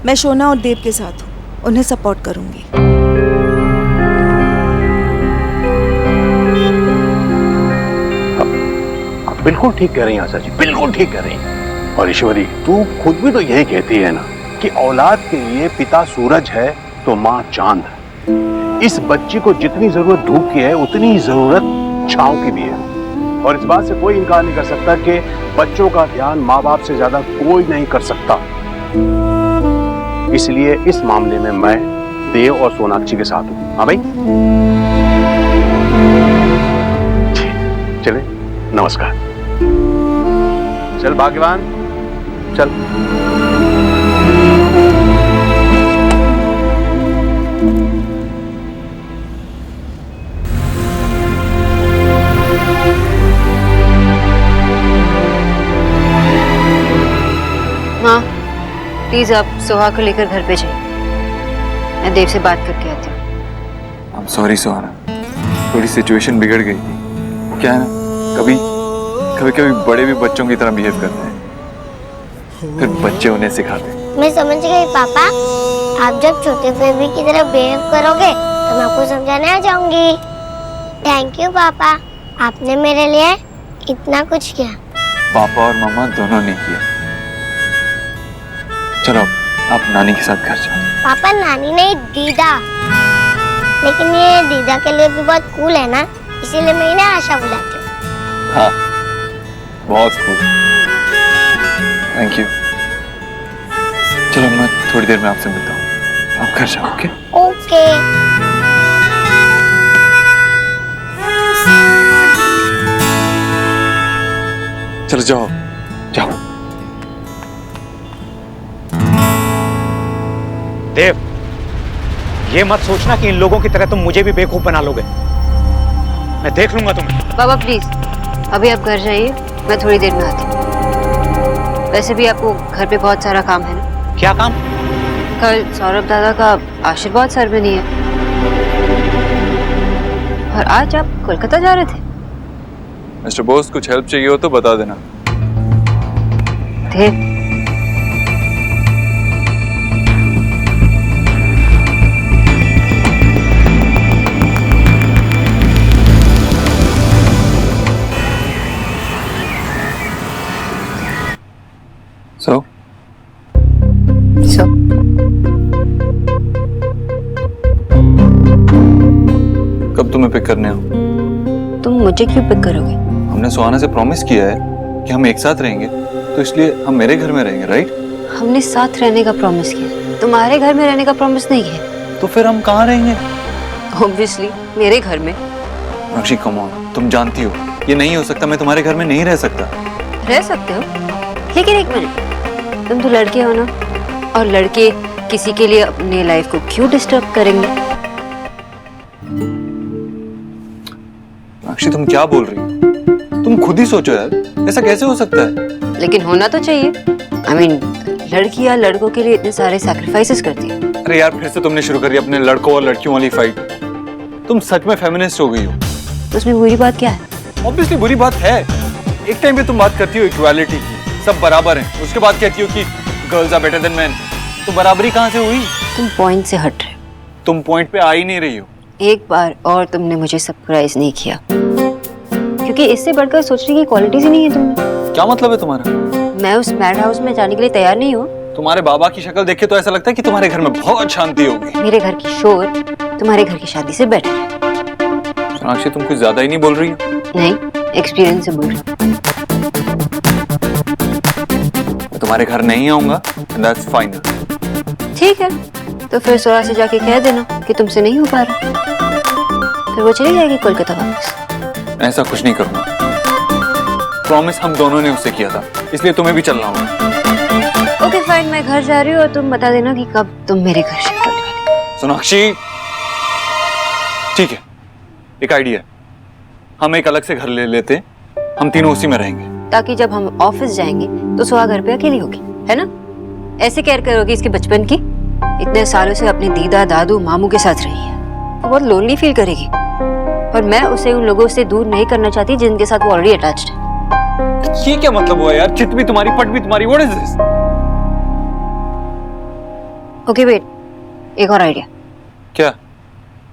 मैं शोना और देव के साथ हूँ, उन्हें सपोर्ट करूँगी। आप बिल्कुल ठीक कह रही हैं आशा जी, बिल्कुल ठीक कह रही हैं। और ईश्वरी, तू खुद भी तो यही कहती है ना कि औलाद के लिए पिता सूरज है तो माँ चांद है। इस बच्ची को जितनी जरूरत धूप की है उतनी जरूरत छांव की भी है। और इस बात से कोई इनकार नहीं कर सकता कि बच्चों का ध्यान माँ बाप से ज्यादा कोई नहीं कर सकता। इसलिए इस मामले में मैं देव और सोनाक्षी के साथ हूं। हाँ भाई, चले, नमस्कार। चल भाग्यवान, चल। माँ, प्लीज आप सुहा को लेकर घर पे जाइए, मैं देव से बात करके आती हूँ। I'm sorry सुहाना, थोड़ी सिचुएशन बिगड़ गई थी। क्या है ना, कभी कभी बड़े भी बच्चों की तरह बिहेव करते हैं, फिर बच्चे उन्हें सिखाते हैं। मैं समझ गई पापा, आप जब छोटे बेबी की तरह बिहेव करोगे तो मैं आपको समझाने आ जाऊंगी। थैंक यू पापा, आपने मेरे लिए इतना कुछ किया। पापा और मामा दोनों ने किया। चलो आप नानी के साथ घर जाओ। पापा नानी नहीं, दीदा। लेकिन ये दीदा के लिए भी बहुत कूल है ना, इसीलिए मैं इन्हें आशा बुलाती हूँ। हाँ, बहुत कूल। Thank you. चलो मैं थोड़ी देर में आपसे मिलता हूँ, आप घर जाओ। Okay okay. चलो जाओ जाओ। देव, ये मत सोचना कि इन लोगों की तरह तुम मुझे भी बेवकूफ बना लोगे। मैं देख लूंगा तुम्हें। बाबा प्लीज, अभी आप घर जाइए, मैं थोड़ी देर में आती हूँ। वैसे भी आपको घर पे बहुत सारा काम है ना। क्या काम? कल सौरभ दादा का आशीर्वाद सेरेमनी है, और आज आप कोलकाता जा रहे थे। मिस्टर बोस, कुछ हेल्प चाहिए हो तो बता देना। देव, So? कब तुम्हें पिक करने हो? तुम मुझे क्यों पिक करोगे? हमने सुहाना से प्रॉमिस किया है कि हम एक साथ रहेंगे, तो इसलिए हम मेरे घर में रहेंगे, राइट? हमने साथ रहने का प्रॉमिस किया, तुम्हारे घर में रहने का प्रॉमिस नहीं किया। तो फिर हम कहाँ रहेंगे? ऑब्वियसली मेरे घर में। अक्षी कम ऑन, तुम जानती हो ये नहीं हो सकता, मैं तुम्हारे घर में नहीं रह सकता। रह सकते हो, लेकिन एक मिनट, तुम तो लड़के हो ना, और लड़के किसी के लिए अपनी लाइफ को क्यों डिस्टर्ब करेंगे? अक्षी तुम क्या बोल रही हो? तुम खुद ही सोचो यार, ऐसा कैसे हो सकता है? लेकिन होना तो चाहिए। I mean, लड़कियां लड़कों के लिए इतने सारे सैक्रिफाइसेस करती है। अरे यार, फिर से तुमने शुरू करी अपने लड़कों और लड़कियों वाली फाइट। तुम सच में फेमिनिस्ट हो गई हो। तो उसमें बुरी बात क्या है? ऑब्वियसली बुरी बात है। एक टाइम पे तुम बात करती हो इक्वालिटी की, सब बराबर हैं, उसके बाद कहती हो कि girls are better than man. तो बराबरी कहाँ से हुई? तुम पॉइंट से हट रहे हो। तुम पॉइंट पे आ ही नहीं रही हो। एक बार और तुमने मुझे सरप्राइज नहीं किया, क्योंकि इससे बढ़कर सोचने की क्वालिटीज ही नहीं है तुम्हें। क्या मतलब है तुम्हारा? मैं उस मैड हाउस में जाने के लिए तैयार नहीं हूँ। तुम्हारे बाबा की शक्ल देख के तो ऐसा लगता है कि तुम्हारे घर में बहुत शांति होगी। मेरे घर की शोर तुम्हारे घर की शादी से बेटर है। सोनाक्षी, तुम कुछ ज्यादा ही नहीं बोल रही हो? नहीं, एक्सपीरियंस से बोल रही हूँ। मैं तुम्हारे घर नहीं आऊंगा, दैट्स फाइनल। ठीक है, तो फिर सोरा से जाके कह देना कि तुमसे नहीं हो पा रहा, फिर वो चली जाएगी कोलकाता वापस। ऐसा कुछ नहीं करूंगा, प्रॉमिस हम दोनों ने उससे किया था, इसलिए तुम्हें भी चलना होगा। ओके फाइन, मैं घर जा रही हूँ और तुम बता देना कि कब तुम मेरे घर शिफ्ट होने वाले। सोनाक्षी, ठीक है, एक आइडिया है, हम एक अलग से घर ले लेते, हम तीनों उसी में रहेंगे, ताकि जब हम ऑफिस जाएंगे तो सुहा घर पे अकेली होगी, है ना? ऐसे केयर करोगी इसके बचपन की। इतने सालों से अपने दीदा दादू मामू के साथ रही है, तो बहुत लोनली फील करेगी, और मैं उसे उन लोगों से दूर नहीं करना चाहती जिनके साथ वो ऑलरेडी अटैच्ड है। ये क्या मतलब हुआ यार? चित भी तुम्हारी, पट भी तुम्हारी, what is this? Okay wait, एक और आइडिया। क्या?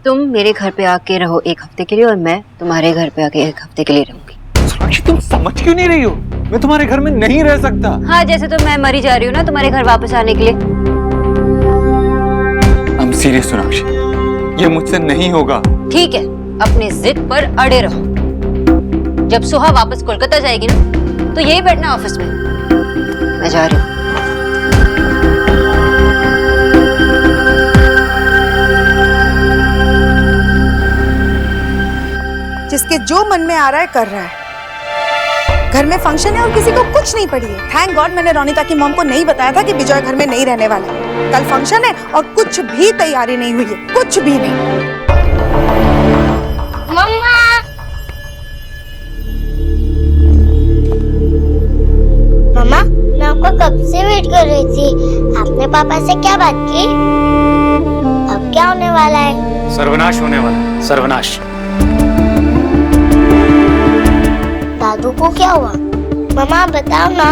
तुम मेरे घर पे आके रहो 1 हफ्ते के लिए और मैं तुम्हारे घर पे आके 1 हफ्ते के लिए रहूंगी। सोनाक्षी तुम समझ क्यों नहीं रही हो? मैं तुम्हारे घर में नहीं रह सकता। हाँ, जैसे तो मैं मरी जा रही हूँ ना तुम्हारे घर वापस आने के लिए। आई एम सीरियस सोनाक्षी, ये मुझसे नहीं होगा। ठीक है, अपनी जिद पर अड़े रहो। जब सुहा वापस कोलकाता जाएगी ना तो यही बैठना ऑफिस में। मैं जा रही हूँ। जिसके जो मन में आ रहा है कर रहा है। घर में फंक्शन है और किसी को कुछ नहीं पड़ी है। थैंक गॉड मैंने रोनिता की मॉम को नहीं बताया था कि विजय घर में नहीं रहने वाला है। कल फंक्शन है और कुछ भी तैयारी नहीं हुई है, कुछ भी नहीं। मम्मा, मम्मा, मैं आपको कब से वेट कर रही थी। आपने पापा से क्या बात की? अब क्या होने वाला है? सर्वनाश होने वाला है, सर्वनाश। दादू को क्या हुआ? मम्मा बताओ ना।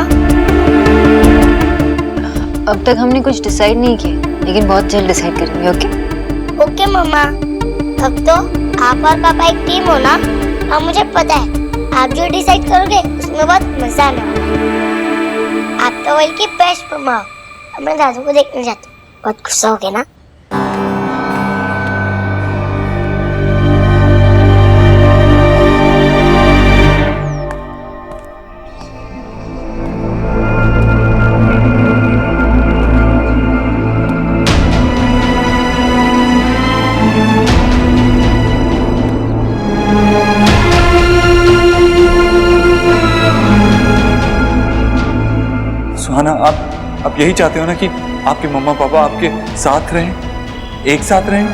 अब तक हमने कुछ डिसाइड नहीं किया, लेकिन बहुत जल्द डिसाइड करेंगे। ओके ओके मम्मा, अब तो आप और पापा एक टीम हो ना। और मुझे पता है आप जो डिसाइड करोगे उसमें बहुत मजा आने वाला है। आप तो वर्ल्ड की बेस्ट मम्मा हो। अब मैं दादू को देखने जाती हूँ, बहुत गुस्सा हो गया ना। सुहाना, आप यही चाहते हो ना कि आपके मम्मा पापा आपके साथ रहें, एक साथ रहें,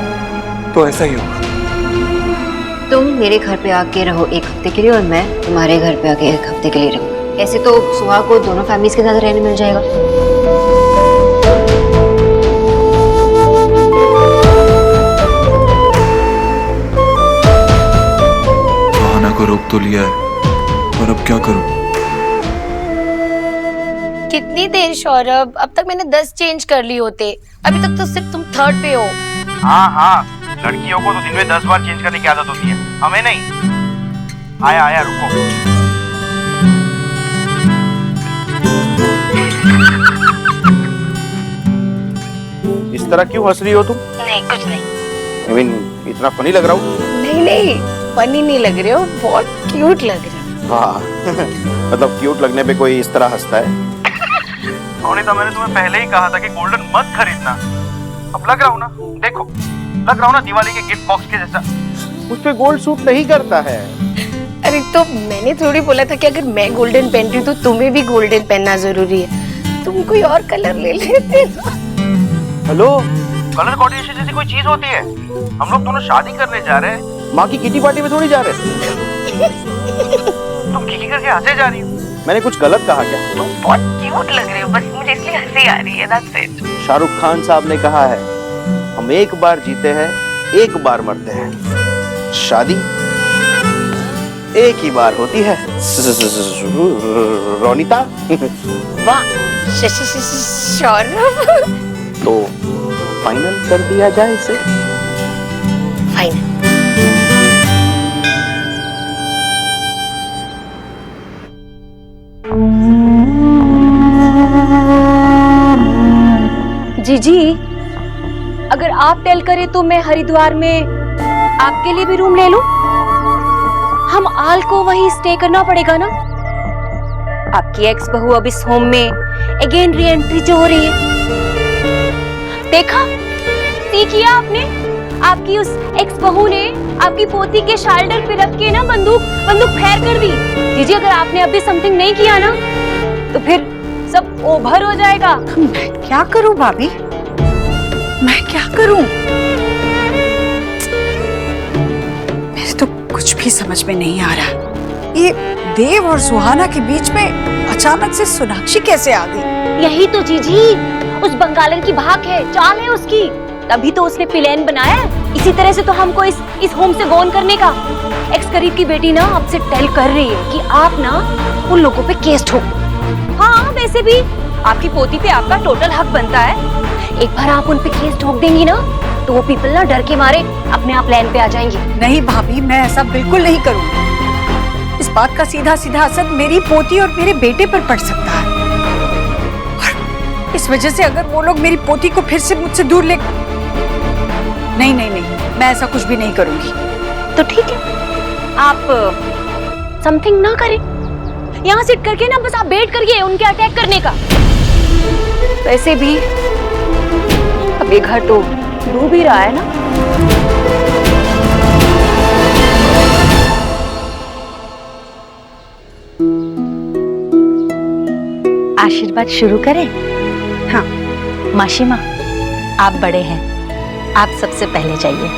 तो ऐसा ही होगा। तुम मेरे घर पे आके रहो 1 हफ्ते के लिए और मैं तुम्हारे घर पे आके 1 हफ्ते के लिए रहूंगी। ऐसे तो सुहा को दोनों फैमिलीज के साथ रहने मिल जाएगा। सुहाना को रोक तो लिया है, पर अब क्या करूं? कितनी देर सौरभ, अब तक मैंने 10 चेंज कर लिए होते। अभी तक तो सिर्फ तुम 3rd पे हो। हाँ, लड़कियों को तो दिन में 10 बार चेंज करने की आदत होती है, हमें नहीं। आया रुको। इस तरह क्यों हंस रही हो तुम? नहीं, कुछ नहीं। I mean, इतना फनी लग रहा हूँ? नहीं, फनी नहीं लग रहे हो, बहुत क्यूट लग रहे हो। हाँ मतलब क्यूट लगने पे कोई इस तरह हंसता है? रोनिता, मैंने तुम्हें पहले ही कहा था कि गोल्डन मत खरीदना। अब लग रहा हूँ ना, देखो लग रहा हूँ ना दिवाली के गिफ्ट बॉक्स के जैसा। उस पे गोल्ड सूट नहीं करता है। अरे तो मैंने थोड़ी बोला था कि अगर मैं गोल्डन पहनती हूँ तो तुम्हें भी गोल्डन पहनना जरूरी है। तुम कोई और कलर ले लेते ना। हेलो, कलर कोऑर्डिनेशन जैसी कोई चीज होती है? हम लोग दोनों शादी करने जा रहे हैं, माँ की किटी पार्टी में थोड़ी जा रहे हैं। तुम खिखी करके हंसे जा रही हो। मैंने कुछ गलत कहा क्या? तुम बहुत क्यूट लग रहे हो, बस मुझे इसलिए हंसी आ रही है, that's it। शाहरुख खान साहब ने कहा है, हम एक बार जीते हैं, एक बार मरते हैं। शादी एक ही बार होती है। रोनिता। वाह, सौरभ। तो फाइनल कर दिया जाए इसे। फाइनल। जीजी, अगर आप टेल करें तो मैं हरिद्वार में आपके लिए भी रूम ले लूं। हम आल को वहीं स्टे करना पड़ेगा ना। आपकी एक्स बहू अब इस होम में अगेन री एंट्री जो हो रही है। देखा, सी किया आपने? आपकी उस एक्स बहू ने आपकी पोती के शोल्डर पे रख के ना बंदूक फायर कर दी। जीजी, अगर आपने अभी समथिंग नहीं किया ना तो फिर सब ओवर हो जाएगा। मैं क्या करूं भाभी, मैं क्या करूं? मेरे तो कुछ भी समझ में नहीं आ रहा। ये देव और सुहाना के बीच में अचानक से सोनाक्षी कैसे आ गई? यही तो जीजी उस बंगालर की भाग है, चाल है उसकी। तभी तो उसने प्लान बनाया है। इसी तरह से तो हमको इस होम से गोन करने का। एक्स करीब की बेटी ना आपसे टेल कर रही है कि आप ना उन लोगों पे केस ठोको। हाँ, वैसे भी आपकी पोती पे आपका टोटल हक बनता है एक बार आप उन पे केस ठोक देंगी ना तो वो पीपल ना डर के मारे अपने आप लैंड पे आ जाएंगे। नहीं भाभी, मैं ऐसा बिल्कुल नहीं करूंगी। इस बात का सीधा सीधा असर मेरी पोती और मेरे बेटे पर पड़ सकता है, और इस वजह से अगर वो लोग मेरी पोती को फिर से मुझसे दूर ले, नहीं नहीं नहीं, मैं ऐसा कुछ भी नहीं करूंगी। तो ठीक है, आप समथिंग ना करें, यहाँ सिट करके ना बस आप वेट करिए उनके अटैक करने का। वैसे भी अब ये घर तो डूब ही रहा है ना। आशीर्वाद शुरू करें? हाँ। माशिमा, आप बड़े हैं, आप सबसे पहले जाइए।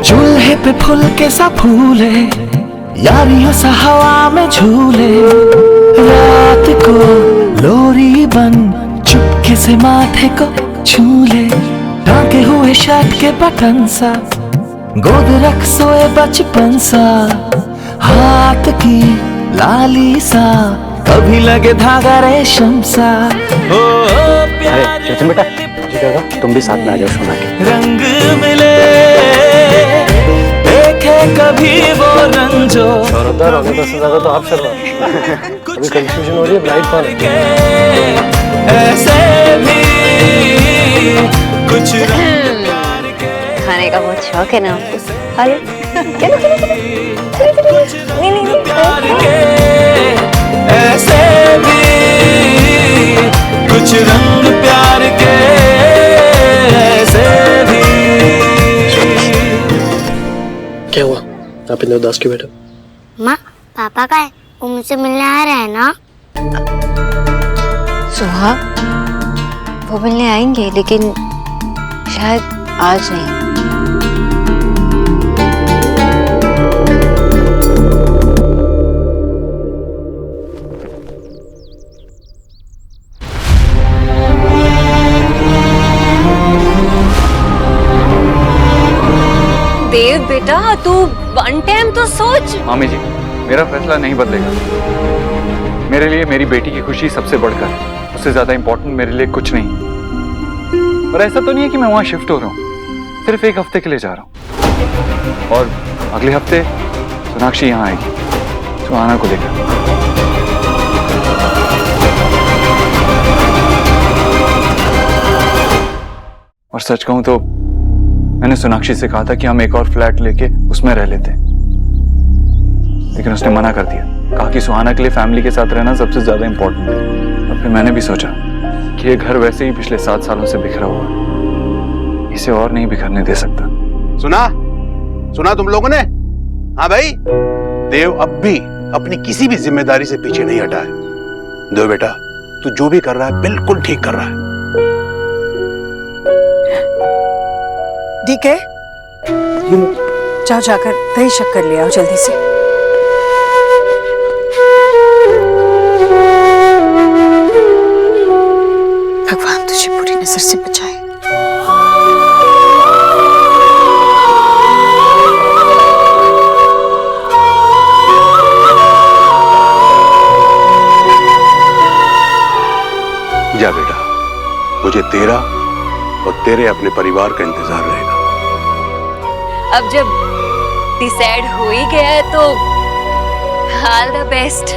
चूल्हे पे फुल्के सा फूले, यारियों सा हवा में झूले, रात को लोरी बन चुपके से माथे को छूले, टांगे हुए शर्ट के बटन सा, गोद रख सोए बचपन सा, हाथ की लाली सा, कभी लगे धागा रेशम सा। ओ प्यार बेटा, तुम भी साथ में आ जाओ सोना के। रंग मिले देखे कभी वो रंग जो शौरदार हो गया, 10 ज्यादा तो आप शर्मा। अभी कंफ्यूजन हो रही है, ब्राइट कौन है? ऐसे भी कुछ खाने का बहुत शौक है ना आपको? खा लो। चलो चलो चलो। नहीं नहीं नहीं। प्यार के ऐसे भी कुछ रंग प्यार के ऐसे भी। क्या हुआ? आप इतने उदास क्यों बैठे? माँ, पापा का है, वो मुझसे मिलने आ रहा है ना। सुहा, वो मिलने आएंगे लेकिन शायद आज नहीं। देव बेटा, तू वन टाइम तो सोच। मामी जी, मेरा फैसला नहीं बदलेगा। मेरे लिए मेरी बेटी की खुशी सबसे बढ़कर, उससे ज्यादा इंपॉर्टेंट मेरे लिए कुछ नहीं। और ऐसा तो नहीं है कि मैं वहां शिफ्ट हो रहा हूँ, सिर्फ 1 हफ्ते के लिए जा रहा हूँ। और अगले हफ्ते सोनाक्षी यहाँ आएगी सुहाना को लेकर। और सच कहूं तो मैंने सोनाक्षी से कहा था कि हम एक और फ्लैट लेके उसमें रह लेते हैं, लेकिन उसने मना कर दिया। कहा कि सुहाना के लिए फैमिली के साथ रहना सबसे ज्यादा इंपॉर्टेंट है। और फिर मैंने भी सोचा कि ये घर वैसे ही पिछले 7 सालों से बिखरा हुआ है, इसे और नहीं बिखरने दे सकता। सुना तुम लोगों ने? हाँ भाई, देव अब भी अपनी किसी भी जिम्मेदारी से पीछे नहीं हटा है। देव बेटा, तू जो भी कर रहा है बिल्कुल ठीक कर रहा है। ठीक है, जाओ जाकर दही शक्कर ले आओ जल्दी से। भगवान तुझे बुरी नजर से बचाए। जा बेटा, मुझे तेरा और तेरे अपने परिवार का इंतजार रहेगा। अब जब डिसाइड हो ही गया है तो ऑल द बेस्ट।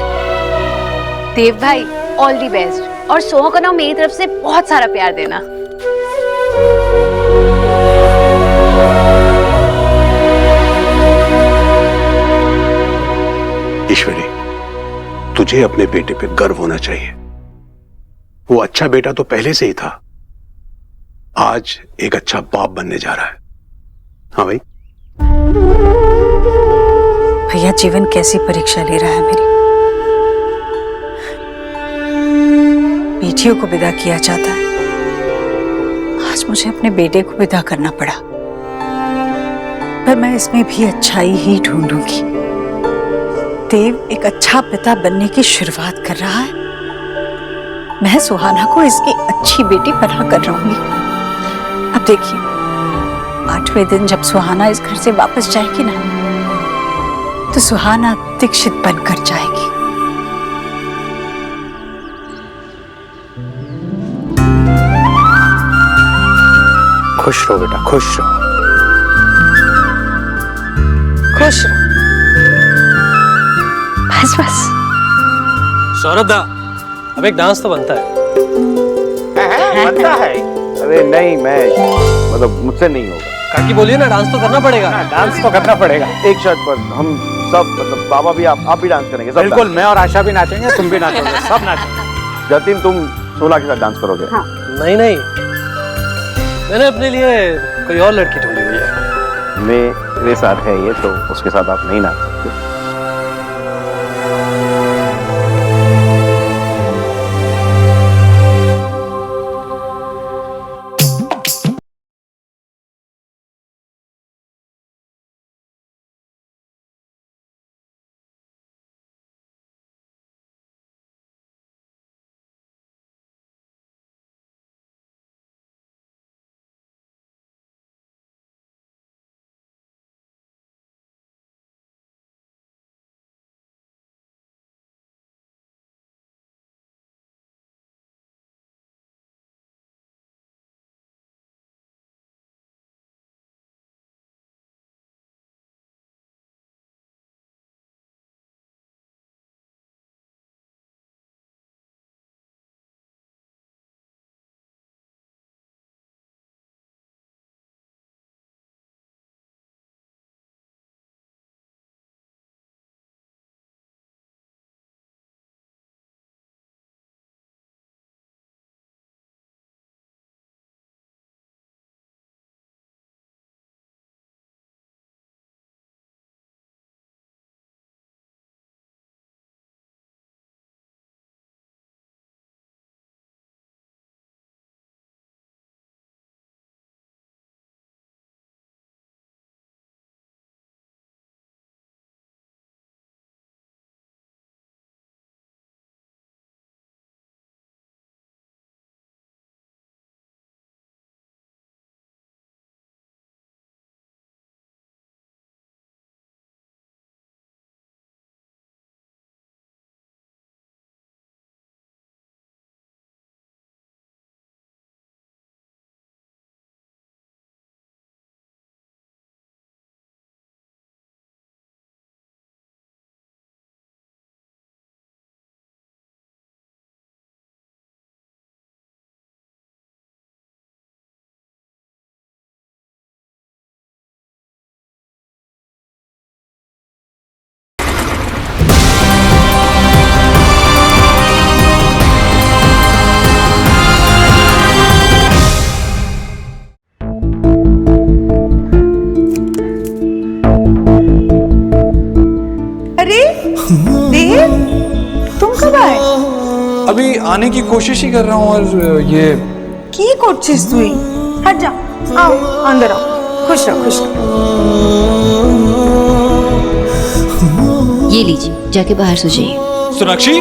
देव भाई, ऑल द बेस्ट। और सोहा को ना मेरी तरफ से बहुत सारा प्यार देना। ईश्वरी, तुझे अपने बेटे पे गर्व होना चाहिए। वो अच्छा बेटा तो पहले से ही था, आज एक अच्छा बाप बनने जा रहा है। हाँ भाई। भैया, जीवन कैसी परीक्षा ले रहा है मेरी। बेटियों को विदा किया जाता है, आज मुझे अपने बेटे को विदा करना पड़ा, पर मैं इसमें भी अच्छाई ही ढूंढूंगी। देव एक अच्छा पिता बनने की शुरुआत कर रहा है, मैं सुहाना को इसकी अच्छी बेटी बना कर रहूंगी। अब देखिए, 8वें दिन जब सुहाना इस घर से वापस जाएगी ना, तो सुहाना दीक्षित बनकर जाएगी। खुश रहो बेटा, खुश रहो। खुश रहो। बस बस। सौरभ दा, अब एक डांस तो बनता है। बनता है? अरे नहीं, मैं मतलब मुझसे नहीं होगा। काकी बोलिए ना, डांस तो करना पड़ेगा। डांस तो करना पड़ेगा। एक शर्त पर हम सब, मतलब बाबा भी, आप भी डांस करेंगे? सब बिल्कुल, मैं और आशा भी नाचेंगे, तुम भी नाचोगे, सब नाचेंगे। जतिन, तुम सोना के साथ डांस करोगे? हाँ। नहीं नहीं, मैंने अपने लिए कोई और लड़की ढूंढी हुई है। मेरे साथ है ये, तो उसके साथ आप नहीं नाच सकते। अभी आने की कोशिश ही कर रहा हूँ और ये की कोशिश हुई। हट जा, आओ अंदर आओ, खुश रहो खुश रहो। ये लीजिए, जाके बाहर सो जाइए। सोनाक्षी,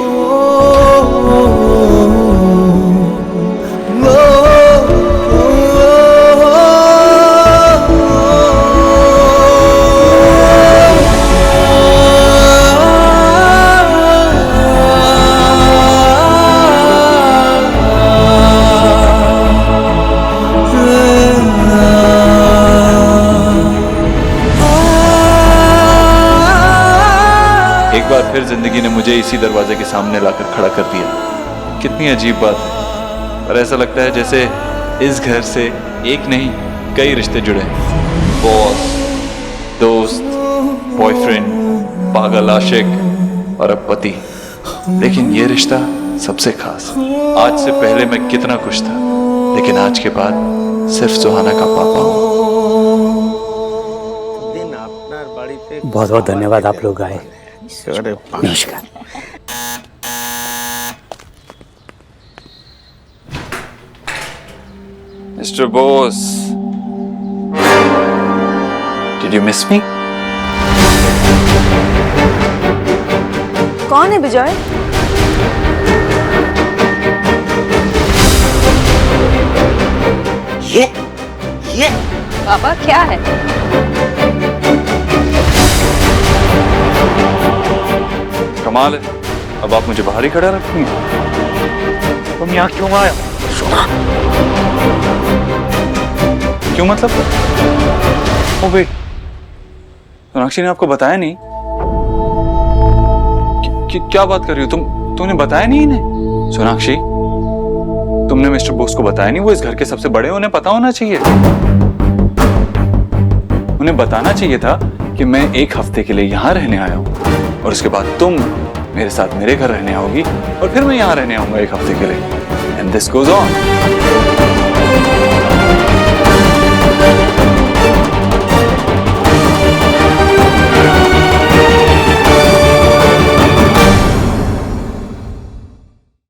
एक बार फिर जिंदगी ने मुझे इसी दरवाजे के सामने लाकर खड़ा कर दिया। कितनी अजीब बात है, और ऐसा लगता है जैसे इस घर से एक नहीं कई रिश्ते जुड़े हैं। बॉस, दोस्त, बॉयफ्रेंड, पागल आशिक और अब पति। लेकिन ये रिश्ता सबसे खास। आज से पहले मैं कितना खुश था, लेकिन आज के बाद सिर्फ सुहाना का पापा हूँ। बहुत बहुत धन्यवाद, आप लोग आए। नमस्कार। Mr. Bose, did you miss me? कौन है विजय? ये पापा क्या है? कमाल है, अब आप मुझे बाहर ही खड़ा रखेंगे। तुम यहाँ क्यों आए? क्यों मतलब? ओ वेट, सोनाक्षी ने आपको बताया नहीं? क्या बात कर रही हो तुमने बताया नहीं इन्हें? सोनाक्षी, तुमने मिस्टर बोस को बताया नहीं? वो इस घर के सबसे बड़े, उन्हें पता होना चाहिए। उन्हें बताना चाहिए था कि मैं 1 हफ्ते के लिए यहाँ रहने आया हूँ और उसके बाद तुम मेरे साथ मेरे घर रहने आओगी और फिर मैं यहाँ रहने आऊंगा 1 हफ्ते के लिए। And this goes on.